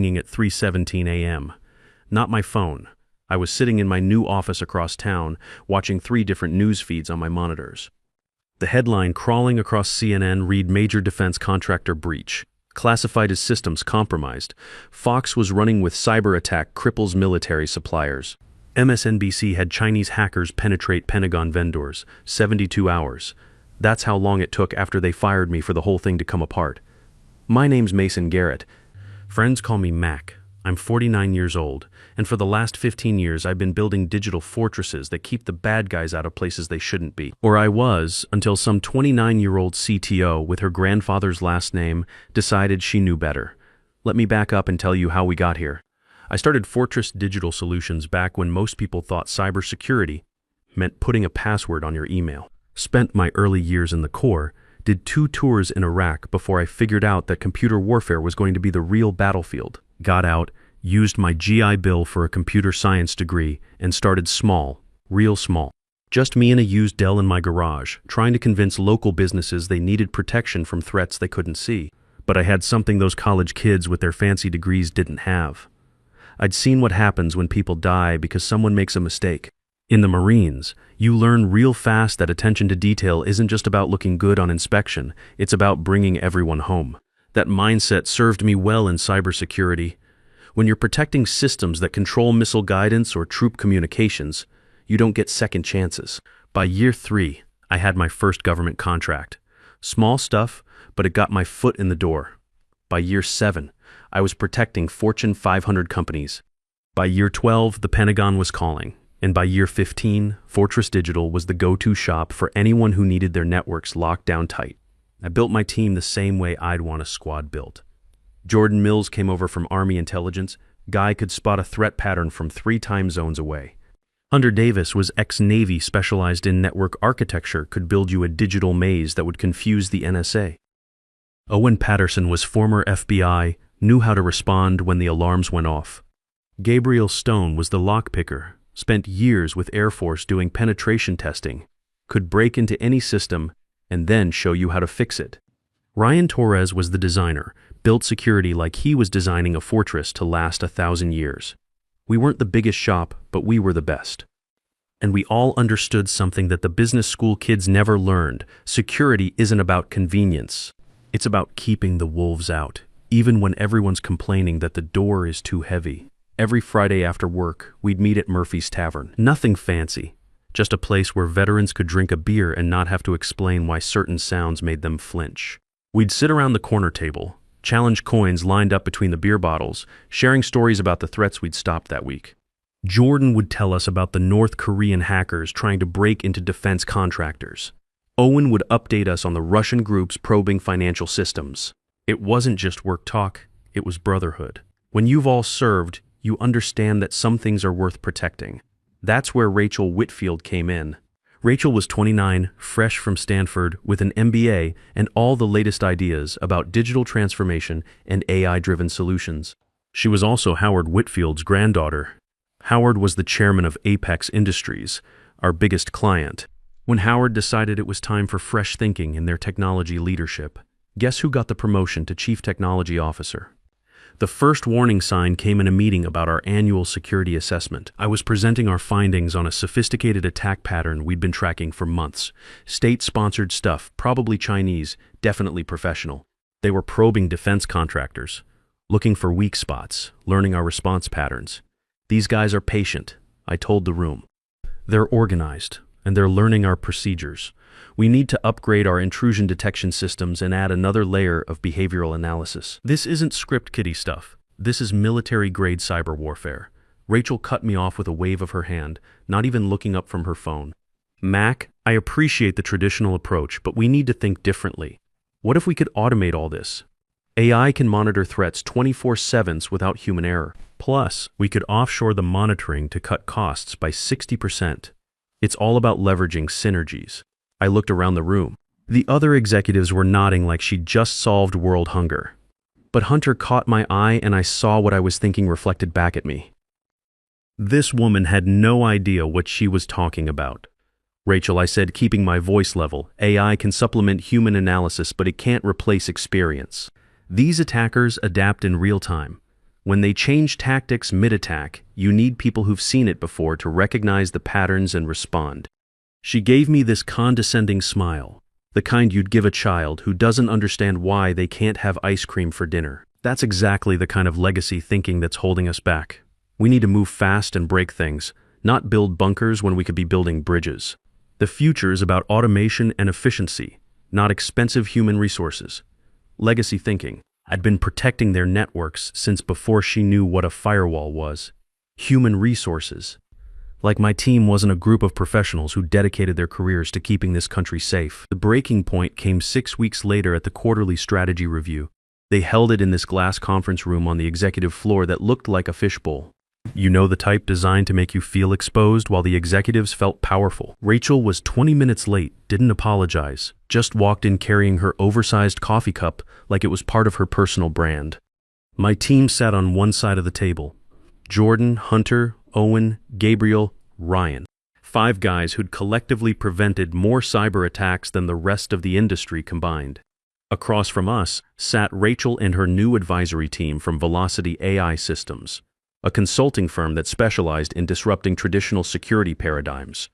At 3:17 a.m. Not my phone. I was sitting in my new office across town, watching 3 different news feeds on my monitors. The headline crawling across CNN read Major Defense Contractor Breach. Classified as systems compromised. Fox was running with cyber attack cripples military suppliers. MSNBC had Chinese hackers penetrate Pentagon vendors. 72 hours. That's how long it took after they fired me for the whole thing to come apart. My name's Mason Garrett. Friends call me Mac. I'm 49 years old, and for the last 15 years I've been building digital fortresses that keep the bad guys out of places they shouldn't be. Or I was, until some 29-year-old CTO with her grandfather's last name decided she knew better. Let me back up and tell you how we got here. I started Fortress Digital Solutions back when most people thought cybersecurity meant putting a password on your email. Spent my early years in the Corps, did 2 tours in Iraq before I figured out that computer warfare was going to be the real battlefield. Got out, used my GI Bill for a computer science degree, and started small, real small. Just me and a used Dell in my garage, trying to convince local businesses they needed protection from threats they couldn't see. But I had something those college kids with their fancy degrees didn't have. I'd seen what happens when people die because someone makes a mistake. In the Marines, you learn real fast that attention to detail isn't just about looking good on inspection, it's about bringing everyone home. That mindset served me well in cybersecurity. When you're protecting systems that control missile guidance or troop communications, you don't get second chances. By year 3, I had my first government contract. Small stuff, but it got my foot in the door. By year 7, I was protecting Fortune 500 companies. By year 12, the Pentagon was calling. And by year 15, Fortress Digital was the go-to shop for anyone who needed their networks locked down tight. I built my team the same way I'd want a squad built. Jordan Mills came over from Army Intelligence. Guy could spot a threat pattern from 3 time zones away. Hunter Davis was ex-Navy, specialized in network architecture, could build you a digital maze that would confuse the NSA. Owen Patterson was former FBI, knew how to respond when the alarms went off. Gabriel Stone was the lockpicker, spent years with Air Force doing penetration testing, could break into any system and then show you how to fix it. Ryan Torres was the designer, built security like he was designing a fortress to last 1,000 years. We weren't the biggest shop, but we were the best. And we all understood something that the business school kids never learned. Security isn't about convenience. It's about keeping the wolves out, even when everyone's complaining that the door is too heavy. Every Friday after work, we'd meet at Murphy's Tavern. Nothing fancy, just a place where veterans could drink a beer and not have to explain why certain sounds made them flinch. We'd sit around the corner table, challenge coins lined up between the beer bottles, sharing stories about the threats we'd stopped that week. Jordan would tell us about the North Korean hackers trying to break into defense contractors. Owen would update us on the Russian groups probing financial systems. It wasn't just work talk, it was brotherhood. When you've all served, you understand that some things are worth protecting. That's where Rachel Whitfield came in. Rachel was 29, fresh from Stanford, with an MBA and all the latest ideas about digital transformation and AI-driven solutions. She was also Howard Whitfield's granddaughter. Howard was the chairman of Apex Industries, our biggest client. When Howard decided it was time for fresh thinking in their technology leadership, guess who got the promotion to Chief Technology Officer? The first warning sign came in a meeting about our annual security assessment. I was presenting our findings on a sophisticated attack pattern we'd been tracking for months. State-sponsored stuff, probably Chinese, definitely professional. They were probing defense contractors, looking for weak spots, learning our response patterns. These guys are patient, I told the room. They're organized, and they're learning our procedures. We need to upgrade our intrusion detection systems and add another layer of behavioral analysis. This isn't script kiddie stuff. This is military-grade cyber warfare. Rachel cut me off with a wave of her hand, not even looking up from her phone. Mac, I appreciate the traditional approach, but we need to think differently. What if we could automate all this? AI can monitor threats 24/7 without human error. Plus, we could offshore the monitoring to cut costs by 60%. It's all about leveraging synergies. I looked around the room. The other executives were nodding like she'd just solved world hunger. But Hunter caught my eye and I saw what I was thinking reflected back at me. This woman had no idea what she was talking about. Rachel, I said, keeping my voice level, AI can supplement human analysis, but it can't replace experience. These attackers adapt in real time. When they change tactics mid-attack, you need people who've seen it before to recognize the patterns and respond. She gave me this condescending smile, the kind you'd give a child who doesn't understand why they can't have ice cream for dinner. That's exactly the kind of legacy thinking that's holding us back. We need to move fast and break things, not build bunkers when we could be building bridges. The future is about automation and efficiency, not expensive human resources. Legacy thinking. I'd been protecting their networks since before she knew what a firewall was. Human resources. Like my team wasn't a group of professionals who dedicated their careers to keeping this country safe. The breaking point came 6 weeks later at the quarterly strategy review. They held it in this glass conference room on the executive floor that looked like a fishbowl. You know, the type designed to make you feel exposed while the executives felt powerful. Rachel was 20 minutes late, didn't apologize, just walked in carrying her oversized coffee cup like it was part of her personal brand. My team sat on one side of the table. Jordan, Hunter, Owen, Gabriel, Ryan. 5 guys who'd collectively prevented more cyber attacks than the rest of the industry combined. Across from us sat Rachel and her new advisory team from Velocity AI Systems, a consulting firm that specialized in disrupting traditional security paradigms.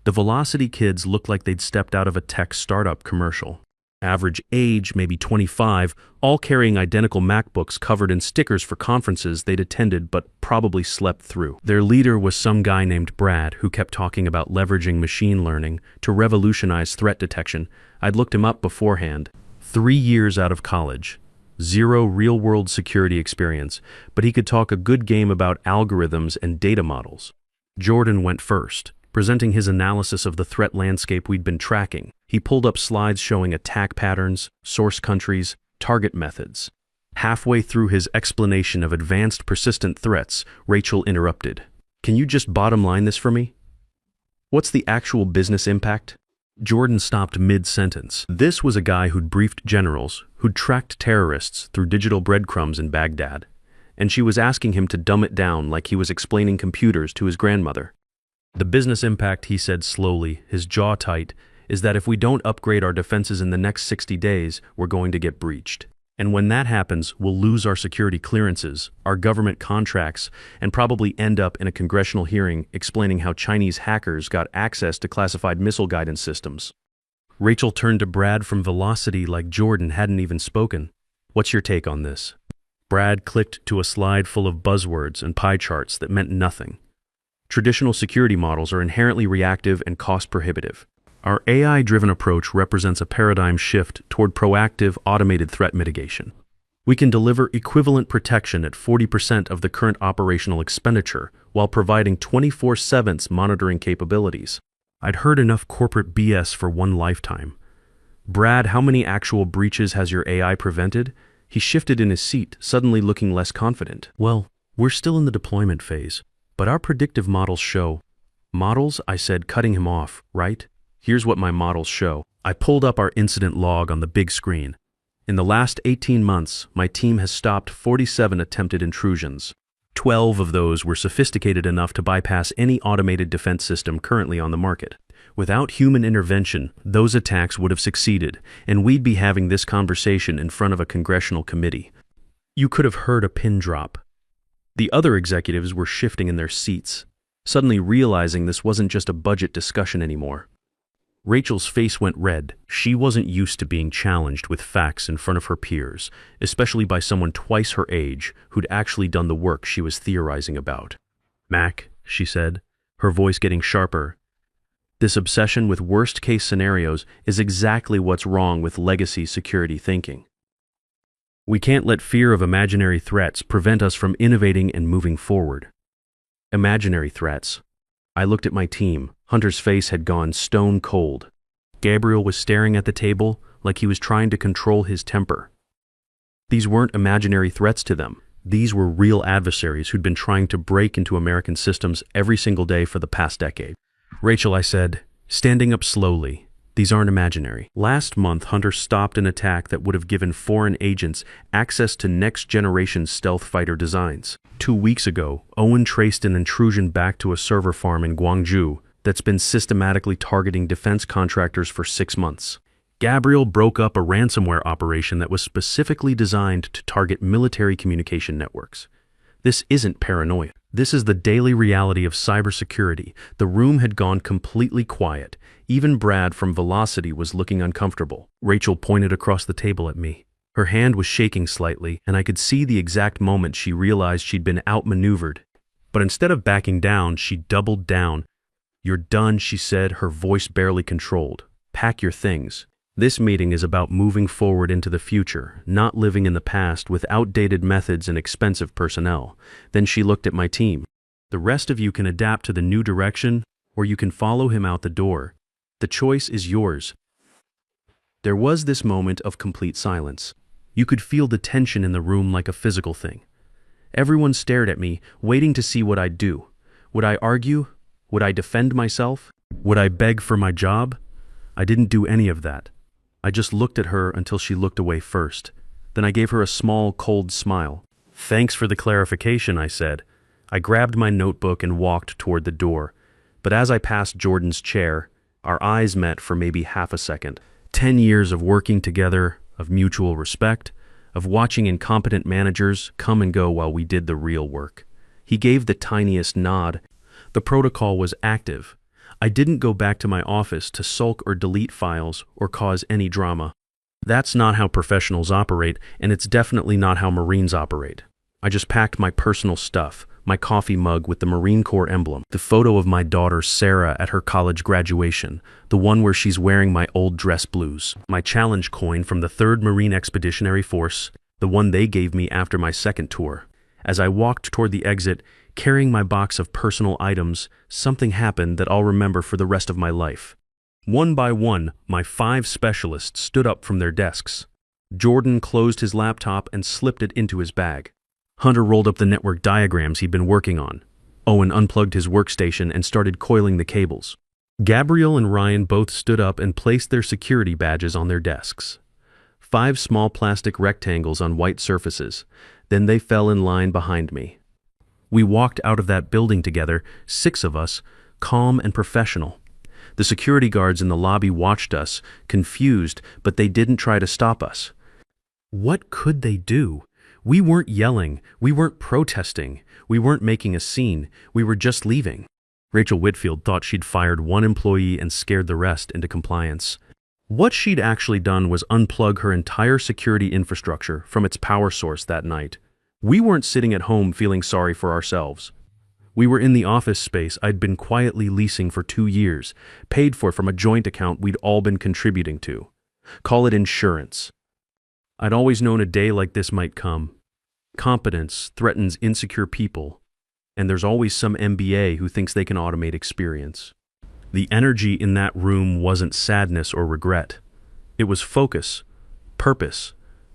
The Velocity kids looked like they'd stepped out of a tech startup commercial. Average age, maybe 25, all carrying identical MacBooks covered in stickers for conferences they'd attended but probably slept through. Their leader was some guy named Brad who kept talking about leveraging machine learning to revolutionize threat detection. I'd looked him up beforehand. 3 years out of college. 0 real-world security experience, but he could talk a good game about algorithms and data models. Jordan went first, presenting his analysis of the threat landscape we'd been tracking. He pulled up slides showing attack patterns, source countries, target methods. Halfway through his explanation of advanced persistent threats, Rachel interrupted. "Can you just bottom line this for me? What's the actual business impact?" Jordan stopped mid-sentence. This was a guy who'd briefed generals, who'd tracked terrorists through digital breadcrumbs in Baghdad, and she was asking him to dumb it down like he was explaining computers to his grandmother. "The business impact," he said slowly, his jaw tight, "is that if we don't upgrade our defenses in the next 60 days, we're going to get breached. And when that happens, we'll lose our security clearances, our government contracts, and probably end up in a congressional hearing explaining how Chinese hackers got access to classified missile guidance systems." Rachel turned to Brad from Velocity like Jordan hadn't even spoken. "What's your take on this?" Brad clicked to a slide full of buzzwords and pie charts that meant nothing. Traditional security models are inherently reactive and cost-prohibitive. Our AI-driven approach represents a paradigm shift toward proactive, automated threat mitigation. We can deliver equivalent protection at 40% of the current operational expenditure while providing 24/7 monitoring capabilities. I'd heard enough corporate BS for one lifetime. "Brad, how many actual breaches has your AI prevented?" He shifted in his seat, suddenly looking less confident. "Well, we're still in the deployment phase, but our predictive models show." "Models?" I said, cutting him off, "right? Here's what my models show." I pulled up our incident log on the big screen. In the last 18 months, my team has stopped 47 attempted intrusions. 12 of those were sophisticated enough to bypass any automated defense system currently on the market. Without human intervention, those attacks would have succeeded, and we'd be having this conversation in front of a congressional committee. You could have heard a pin drop. The other executives were shifting in their seats, suddenly realizing this wasn't just a budget discussion anymore. Rachel's face went red. She wasn't used to being challenged with facts in front of her peers, especially by someone twice her age who'd actually done the work she was theorizing about. "Mac," she said, her voice getting sharper, "this obsession with worst-case scenarios is exactly what's wrong with legacy security thinking. We can't let fear of imaginary threats prevent us from innovating and moving forward." Imaginary threats. I looked at my team. Hunter's face had gone stone cold. Gabriel was staring at the table like he was trying to control his temper. These weren't imaginary threats to them. These were real adversaries who'd been trying to break into American systems every single day for the past decade. "Rachel," I said, standing up slowly, "these aren't imaginary." Last month, Hunter stopped an attack that would have given foreign agents access to next-generation stealth fighter designs. 2 weeks ago, Owen traced an intrusion back to a server farm in Guangzhou that's been systematically targeting defense contractors for 6 months. Gabriel broke up a ransomware operation that was specifically designed to target military communication networks. This isn't paranoia. This is the daily reality of cybersecurity. The room had gone completely quiet. Even Brad from Velocity was looking uncomfortable. Rachel pointed across the table at me. Her hand was shaking slightly, and I could see the exact moment she realized she'd been outmaneuvered. But instead of backing down, she doubled down. "You're done," she said, her voice barely controlled. "Pack your things. This meeting is about moving forward into the future, not living in the past with outdated methods and expensive personnel." Then she looked at my team. "The rest of you can adapt to the new direction, or you can follow him out the door. The choice is yours." There was this moment of complete silence. You could feel the tension in the room like a physical thing. Everyone stared at me, waiting to see what I'd do. Would I argue? Would I defend myself? Would I beg for my job? I didn't do any of that. I just looked at her until she looked away first. Then I gave her a small, cold smile. "Thanks for the clarification," I said. I grabbed my notebook and walked toward the door. But as I passed Jordan's chair, our eyes met for maybe half a second. 10 years of working together, of mutual respect, of watching incompetent managers come and go while we did the real work. He gave the tiniest nod. The protocol was active. I didn't go back to my office to sulk or delete files or cause any drama. That's not how professionals operate, and it's definitely not how Marines operate. I just packed my personal stuff, my coffee mug with the Marine Corps emblem, the photo of my daughter Sarah at her college graduation, the one where she's wearing my old dress blues, my challenge coin from the 3rd Marine Expeditionary Force, the one they gave me after my second tour. As I walked toward the exit, carrying my box of personal items, something happened that I'll remember for the rest of my life. One by one, my 5 specialists stood up from their desks. Jordan closed his laptop and slipped it into his bag. Hunter rolled up the network diagrams he'd been working on. Owen unplugged his workstation and started coiling the cables. Gabriel and Ryan both stood up and placed their security badges on their desks. 5 small plastic rectangles on white surfaces. Then they fell in line behind me. We walked out of that building together, 6 of us, calm and professional. The security guards in the lobby watched us, confused, but they didn't try to stop us. What could they do? We weren't yelling, we weren't protesting, we weren't making a scene, we were just leaving. Rachel Whitfield thought she'd fired 1 employee and scared the rest into compliance. What she'd actually done was unplug her entire security infrastructure from its power source that night. We weren't sitting at home feeling sorry for ourselves. We were in the office space I'd been quietly leasing for 2 years, paid for from a joint account we'd all been contributing to. Call it insurance. I'd always known a day like this might come. Competence threatens insecure people, and there's always some MBA who thinks they can automate experience. The energy in that room wasn't sadness or regret. It was focus, purpose.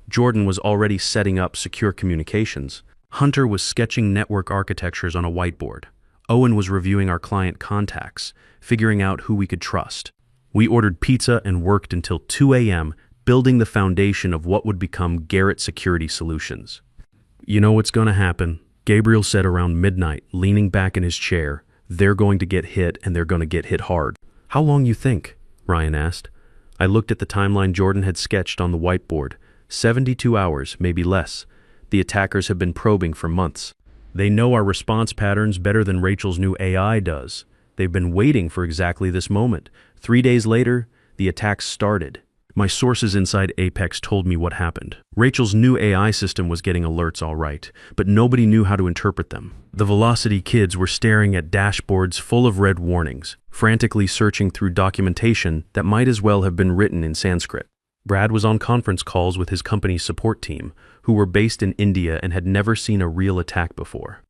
Jordan was already setting up secure communications. Hunter was sketching network architectures on a whiteboard. Owen was reviewing our client contacts, figuring out who we could trust. We ordered pizza and worked until 2 a.m., building the foundation of what would become Garrett Security Solutions. "You know what's going to happen," Gabriel said around midnight, leaning back in his chair. "They're going to get hit, and they're going to get hit hard." "How long you think?" Ryan asked. I looked at the timeline Jordan had sketched on the whiteboard. 72 hours, maybe less. The attackers have been probing for months. They know our response patterns better than Rachel's new AI does. They've been waiting for exactly this moment. 3 days later, the attacks started. My sources inside Apex told me what happened. Rachel's new AI system was getting alerts all right, but nobody knew how to interpret them. The Velocity kids were staring at dashboards full of red warnings, frantically searching through documentation that might as well have been written in Sanskrit. Brad was on conference calls with his company's support team, who were based in India and had never seen a real attack before.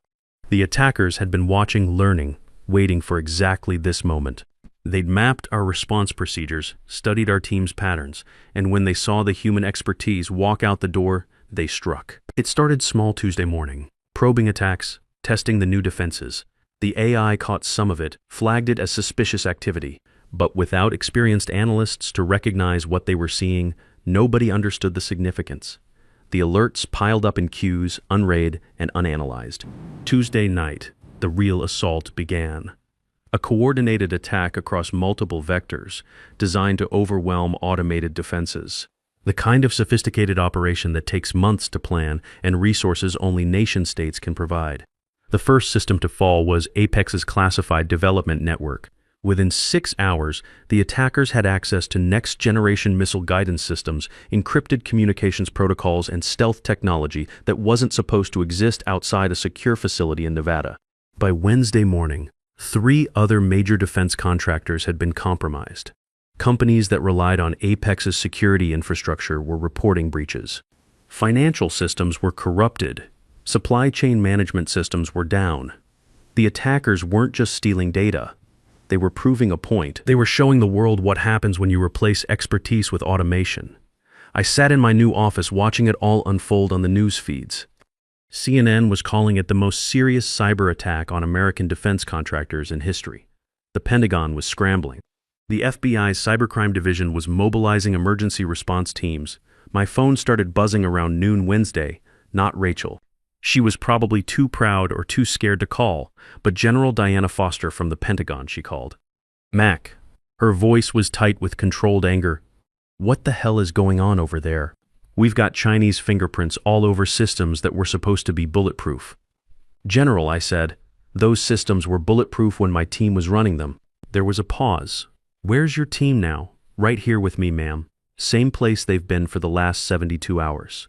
The attackers had been watching, learning, waiting for exactly this moment. They'd mapped our response procedures, studied our team's patterns, and when they saw the human expertise walk out the door, they struck. It started small Tuesday morning, probing attacks, testing the new defenses. The AI caught some of it, flagged it as suspicious activity, but without experienced analysts to recognize what they were seeing, nobody understood the significance. The alerts piled up in queues, unread and unanalyzed. Tuesday night, the real assault began. A coordinated attack across multiple vectors, designed to overwhelm automated defenses. The kind of sophisticated operation that takes months to plan and resources only nation-states can provide. The first system to fall was Apex's classified development network. Within 6 hours, the attackers had access to next-generation missile guidance systems, encrypted communications protocols, and stealth technology that wasn't supposed to exist outside a secure facility in Nevada. By Wednesday morning, 3 other major defense contractors had been compromised. Companies that relied on Apex's security infrastructure were reporting breaches. Financial systems were corrupted. Supply chain management systems were down. The attackers weren't just stealing data. They were proving a point. They were showing the world what happens when you replace expertise with automation. I sat in my new office watching it all unfold on the news feeds. CNN was calling it the most serious cyber attack on American defense contractors in history. The Pentagon was scrambling. The FBI's cybercrime division was mobilizing emergency response teams. My phone started buzzing around noon Wednesday, not Rachel. She was probably too proud or too scared to call, but General Diana Foster from the Pentagon, she called. Mac. Her voice was tight with controlled anger. What the hell is going on over there? We've got Chinese fingerprints all over systems that were supposed to be bulletproof. General, I said, those systems were bulletproof when my team was running them. There was a pause. Where's your team now? Right here with me, ma'am. Same place they've been for the last 72 hours.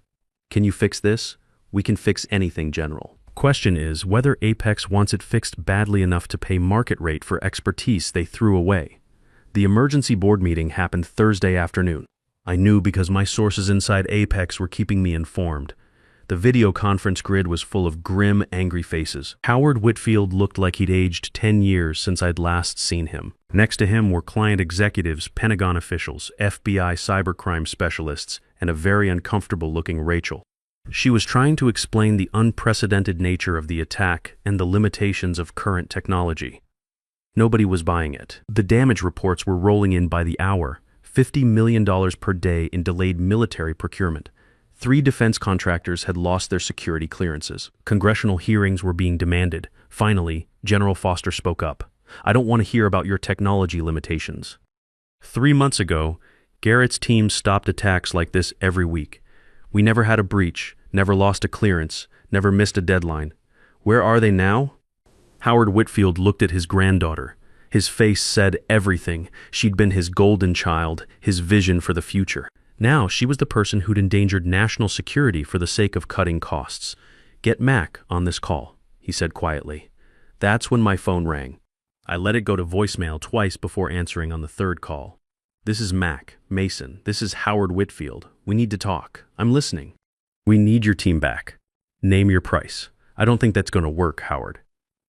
Can you fix this? We can fix anything, General. Question is whether Apex wants it fixed badly enough to pay market rate for expertise they threw away. The emergency board meeting happened Thursday afternoon. I knew because my sources inside Apex were keeping me informed. The video conference grid was full of grim, angry faces. Howard Whitfield looked like he'd aged 10 years since I'd last seen him. Next to him were client executives, Pentagon officials, FBI cybercrime specialists, and a very uncomfortable-looking Rachel. She was trying to explain the unprecedented nature of the attack and the limitations of current technology. Nobody was buying it. The damage reports were rolling in by the hour, $50 million per day in delayed military procurement. 3 defense contractors had lost their security clearances. Congressional hearings were being demanded. Finally, General Foster spoke up. I don't want to hear about your technology limitations. 3 months ago, Garrett's team stopped attacks like this every week. We never had a breach, never lost a clearance, never missed a deadline. Where are they now? Howard Whitfield looked at his granddaughter. His face said everything. She'd been his golden child, his vision for the future. Now she was the person who'd endangered national security for the sake of cutting costs. Get Mac on this call, he said quietly. That's when my phone rang. I let it go to voicemail twice before answering on the 3rd call. This is Mac, Mason. This is Howard Whitfield. We need to talk. I'm listening. We need your team back. Name your price. I don't think that's going to work, Howard.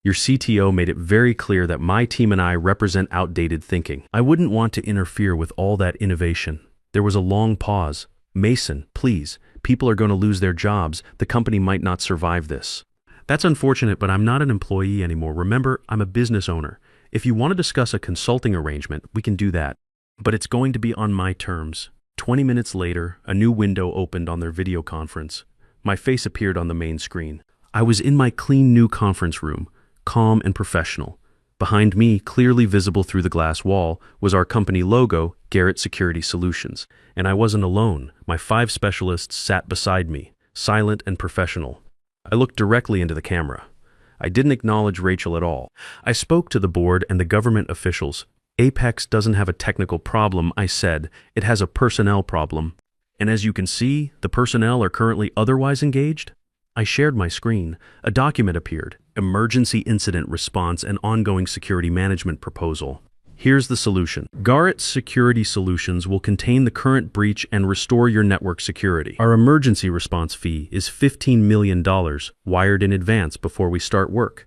Your CTO made it very clear that my team and I represent outdated thinking. I wouldn't want to interfere with all that innovation. There was a long pause. Mason, please. People are going to lose their jobs. The company might not survive this. That's unfortunate, but I'm not an employee anymore. Remember, I'm a business owner. If you want to discuss a consulting arrangement, we can do that. But it's going to be on my terms. 20 minutes later, a new window opened on their video conference. My face appeared on the main screen. I was in my clean new conference room, calm and professional. Behind me, clearly visible through the glass wall, was our company logo, Garrett Security Solutions. And I wasn't alone. My 5 specialists sat beside me, silent and professional. I looked directly into the camera. I didn't acknowledge Rachel at all. I spoke to the board and the government officials. Apex doesn't have a technical problem, I said. It has a personnel problem. And as you can see, the personnel are currently otherwise engaged. I shared my screen. A document appeared. Emergency Incident Response and Ongoing Security Management Proposal. Here's the solution. Garrett Security Solutions will contain the current breach and restore your network security. Our emergency response fee is $15 million, wired in advance before we start work.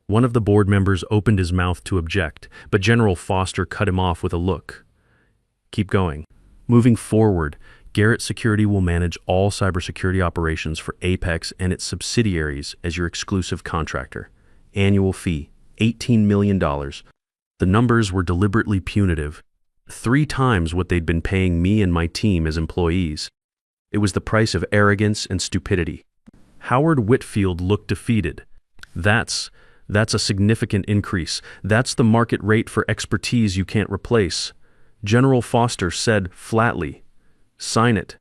One of the board members opened his mouth to object, but General Foster cut him off with a look. Keep going. Moving forward, Garrett Security will manage all cybersecurity operations for Apex and its subsidiaries as your exclusive contractor. Annual fee, $18 million. The numbers were deliberately punitive, 3 times what they'd been paying me and my team as employees. It was the price of arrogance and stupidity. Howard Whitfield looked defeated. That's a significant increase. That's the market rate for expertise you can't replace. General Foster said flatly, Sign it.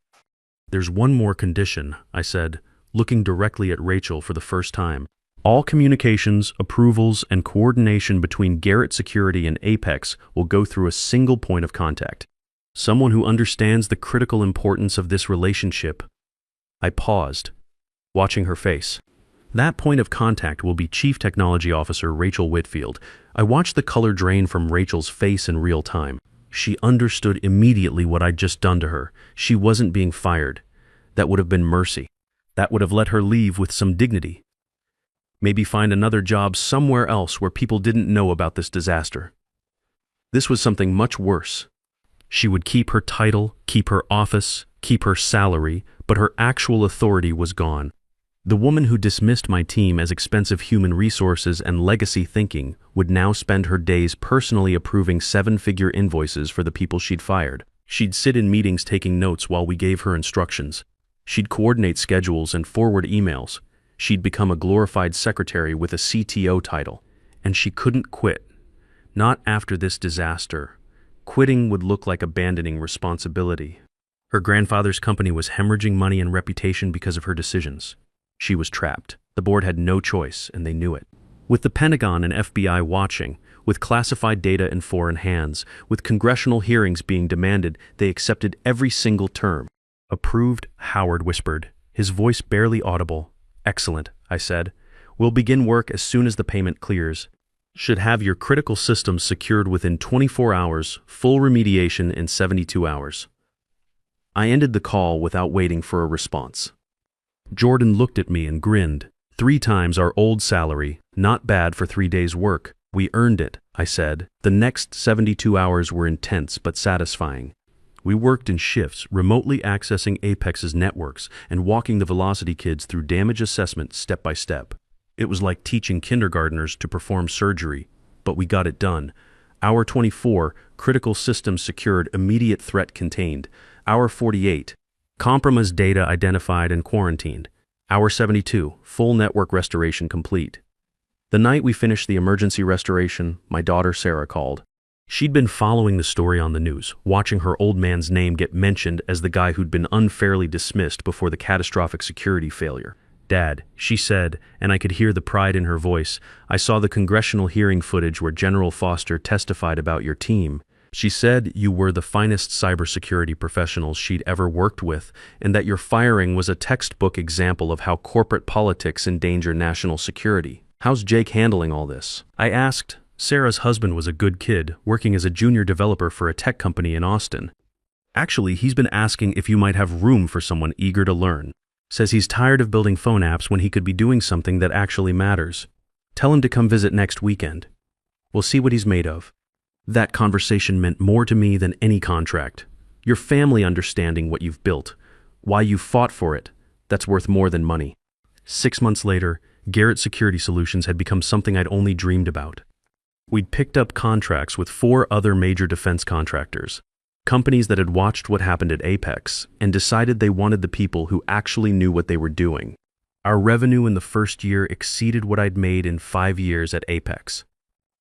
There's one more condition, I said, looking directly at Rachel for the first time. All communications, approvals, and coordination between Garrett Security and Apex will go through a single point of contact. Someone who understands the critical importance of this relationship. I paused, watching her face. That point of contact will be Chief Technology Officer Rachel Whitfield. I watched the color drain from Rachel's face in real time. She understood immediately what I'd just done to her. She wasn't being fired. That would have been mercy. That would have let her leave with some dignity. Maybe find another job somewhere else where people didn't know about this disaster. This was something much worse. She would keep her title, keep her office, keep her salary, but her actual authority was gone. The woman who dismissed my team as expensive human resources and legacy thinking would now spend her days personally approving seven-figure invoices for the people she'd fired. She'd sit in meetings taking notes while we gave her instructions. She'd coordinate schedules and forward emails. She'd become a glorified secretary with a CTO title. And she couldn't quit. Not after this disaster. Quitting would look like abandoning responsibility. Her grandfather's company was hemorrhaging money and reputation because of her decisions. She was trapped. The board had no choice, and they knew it. With the Pentagon and FBI watching, with classified data in foreign hands, with congressional hearings being demanded, they accepted every single term. Approved, Howard whispered, his voice barely audible. Excellent, I said. We'll begin work as soon as the payment clears. Should have your critical systems secured within 24 hours, full remediation in 72 hours. I ended the call without waiting for a response. Jordan looked at me and grinned. 3 times our old salary, not bad for 3 days' work. We earned it, I said. The next 72 hours were intense but satisfying. We worked in shifts, remotely accessing Apex's networks and walking the Velocity kids through damage assessment step by step. It was like teaching kindergartners to perform surgery, but we got it done. Hour 24, critical systems secured, immediate threat contained. Hour 48, compromised data identified and quarantined. Hour 72, full network restoration complete. The night we finished the emergency restoration, my daughter Sarah called. She'd been following the story on the news, watching her old man's name get mentioned as the guy who'd been unfairly dismissed before the catastrophic security failure. Dad, she said, and I could hear the pride in her voice, I saw the congressional hearing footage where General Foster testified about your team. She said you were the finest cybersecurity professionals she'd ever worked with, and that your firing was a textbook example of how corporate politics endanger national security. How's Jake handling all this? I asked. Sarah's husband was a good kid, working as a junior developer for a tech company in Austin. Actually, he's been asking if you might have room for someone eager to learn. Says he's tired of building phone apps when he could be doing something that actually matters. Tell him to come visit next weekend. We'll see what he's made of. That conversation meant more to me than any contract. Your family understanding what you've built, why you fought for it, that's worth more than money. 6 months later, Garrett Security Solutions had become something I'd only dreamed about. We'd picked up contracts with 4 other major defense contractors, companies that had watched what happened at Apex and decided they wanted the people who actually knew what they were doing. Our revenue in the first year exceeded what I'd made in 5 years at Apex.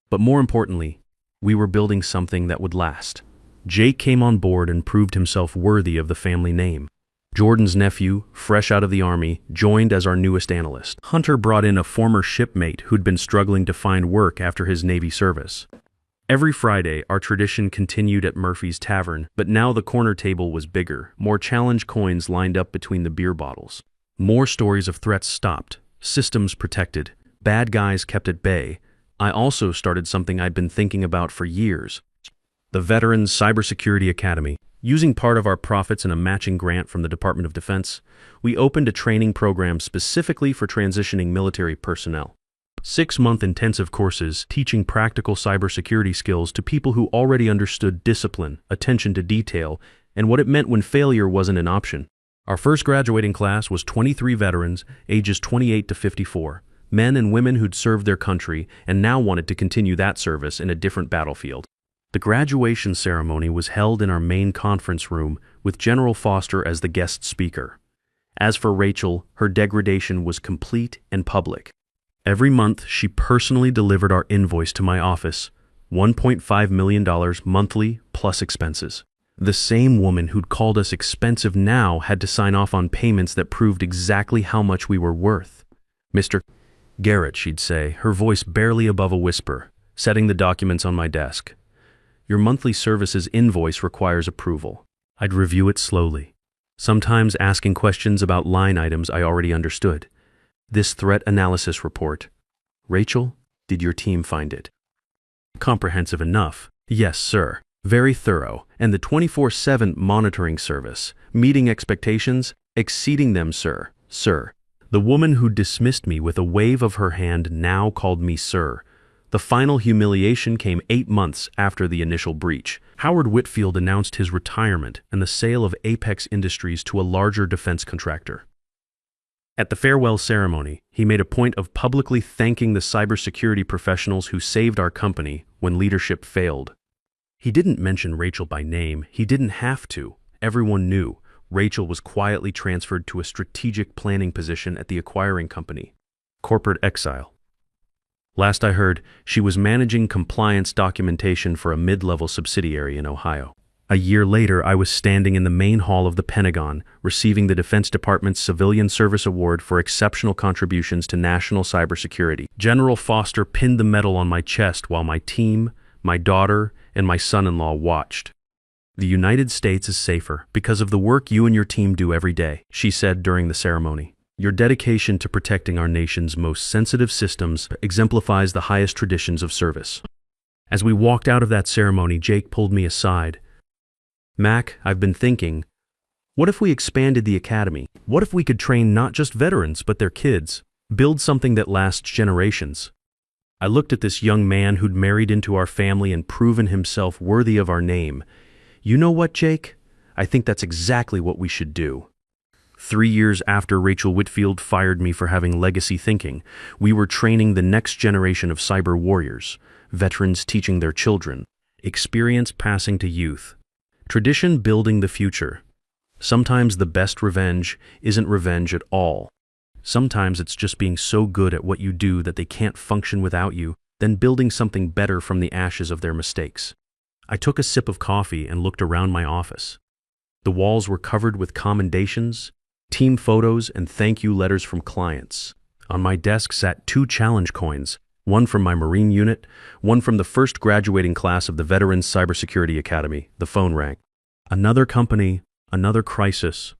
But more importantly, we were building something that would last. Jake came on board and proved himself worthy of the family name. Jordan's nephew, fresh out of the Army, joined as our newest analyst. Hunter brought in a former shipmate who'd been struggling to find work after his Navy service. Every Friday, our tradition continued at Murphy's Tavern, but now the corner table was bigger, more challenge coins lined up between the beer bottles. More stories of threats stopped, systems protected, bad guys kept at bay. I also started something I'd been thinking about for years. The Veterans Cybersecurity Academy. Using part of our profits and a matching grant from the Department of Defense, we opened a training program specifically for transitioning military personnel. 6-month intensive courses teaching practical cybersecurity skills to people who already understood discipline, attention to detail, and what it meant when failure wasn't an option. Our first graduating class was 23 veterans, ages 28 to 54, men and women who'd served their country and now wanted to continue that service in a different battlefield. The graduation ceremony was held in our main conference room with General Foster as the guest speaker. As for Rachel, her degradation was complete and public. Every month, she personally delivered our invoice to my office, $1.5 million monthly plus expenses. The same woman who'd called us expensive now had to sign off on payments that proved exactly how much we were worth. "Mr. Garrett," she'd say, her voice barely above a whisper, setting the documents on my desk. "Your monthly services invoice requires approval." I'd review it slowly, sometimes asking questions about line items I already understood. "This threat analysis report. Rachel, did your team find it?" "Comprehensive enough. Yes, sir. Very thorough. And the 24/7 monitoring service. Meeting expectations, exceeding them, sir. Sir." The woman who dismissed me with a wave of her hand now called me sir. The final humiliation came 8 months after the initial breach. Howard Whitfield announced his retirement and the sale of Apex Industries to a larger defense contractor. At the farewell ceremony, he made a point of publicly thanking the cybersecurity professionals who saved our company when leadership failed. He didn't mention Rachel by name. He didn't have to. Everyone knew. Rachel was quietly transferred to a strategic planning position at the acquiring company. Corporate exile. Last I heard, she was managing compliance documentation for a mid-level subsidiary in Ohio. A year later, I was standing in the main hall of the Pentagon, receiving the Defense Department's Civilian Service Award for exceptional contributions to national cybersecurity. General Foster pinned the medal on my chest while my team, my daughter, and my son-in-law watched. "The United States is safer because of the work you and your team do every day," she said during the ceremony. "Your dedication to protecting our nation's most sensitive systems exemplifies the highest traditions of service." As we walked out of that ceremony, Jake pulled me aside. "Mac, I've been thinking, what if we expanded the academy? What if we could train not just veterans, but their kids? Build something that lasts generations?" I looked at this young man who'd married into our family and proven himself worthy of our name. "You know what, Jake? I think that's exactly what we should do." 3 years after Rachel Whitfield fired me for having legacy thinking, we were training the next generation of cyber warriors, veterans teaching their children, experience passing to youth, tradition building the future. Sometimes the best revenge isn't revenge at all. Sometimes it's just being so good at what you do that they can't function without you, then building something better from the ashes of their mistakes. I took a sip of coffee and looked around my office. The walls were covered with commendations, team photos, and thank you letters from clients. On my desk sat 2 challenge coins, one from my Marine unit, one from the first graduating class of the Veterans Cybersecurity Academy. The phone rang. Another company, another crisis,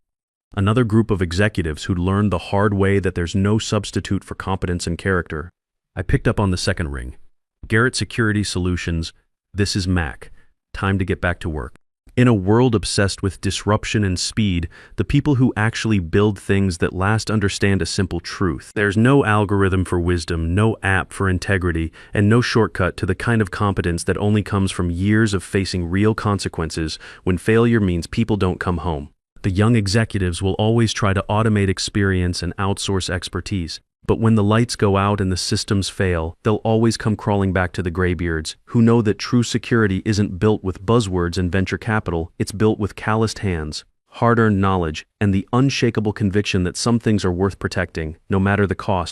another group of executives who'd learned the hard way that there's no substitute for competence and character. I picked up on the second ring. "Garrett Security Solutions, this is Mac. Time to get back to work." In a world obsessed with disruption and speed, the people who actually build things that last understand a simple truth. There's no algorithm for wisdom, no app for integrity, and no shortcut to the kind of competence that only comes from years of facing real consequences when failure means people don't come home. The young executives will always try to automate experience and outsource expertise. But when the lights go out and the systems fail, they'll always come crawling back to the graybeards, who know that true security isn't built with buzzwords and venture capital, it's built with calloused hands, hard-earned knowledge, and the unshakable conviction that some things are worth protecting, no matter the cost.